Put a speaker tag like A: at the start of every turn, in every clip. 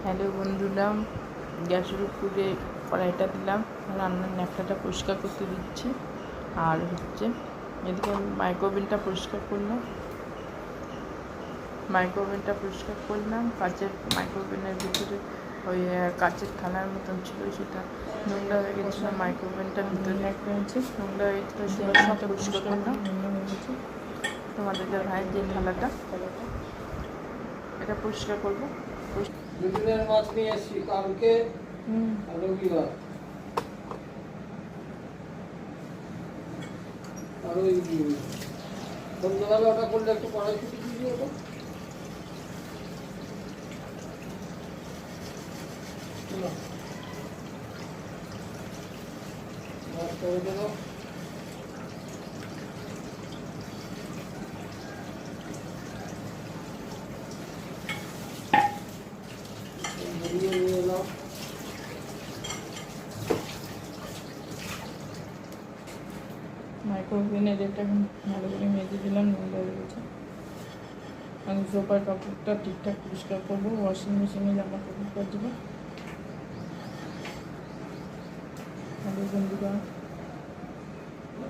A: Hello বন্ধুরা, গ্যাসের উপরে কড়াইটা দিলাম, রান্নার ন্যাকড়াটা পরিষ্কার করতে দিচ্ছি। আর এদিকে মাইক্রোওভেনটা পরিষ্কার করলাম। কাচের মাইক্রোওভেনের ভিতরে ওই কাচের থালার মতন ছিল, সেটা নোংরা হয়ে গেছিলো। মাইক্রোওভেনটার ভিতরে নোংরা হয়ে গেছিলো, সেটা সব পরিষ্কার করলাম। তোমাদের ভাইয়ের যে থালাটা, এটা পরিষ্কার করবো।
B: দুদিনের মাছ নিয়ে এসছি, কালকে রবিবার। আর ওই সন্ধ্যাবেলা ওটা করলে একটু কড়াইশুটি দিয়ে দিও। মাছ করে দেবো। নিয়ে এলাম।
A: মাইক্রোওভেনের এটা ভালো করে মেজে দিলাম, নোংরা হয়ে গেছে। আমি সোফার কাপড়টা ঠিকঠাক পরিষ্কার করবো, ওয়াশিং মেশিনে জামা কাপড় করে দেবো। হ্যালো বন্ধুরা,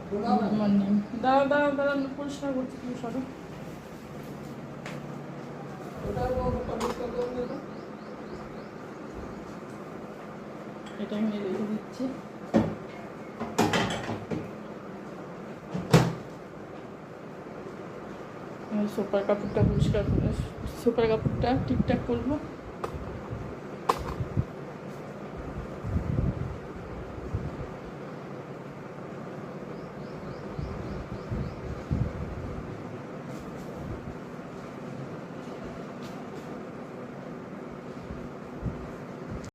A: গুড মর্নিং। দাঁড়া পরিষ্কার করছি, তুমি সরো। এটা আমি রেখে দিচ্ছি। সোফার কাপড়টা পরিষ্কার করে, সোফার কাপড়টা ঠিকঠাক করবো।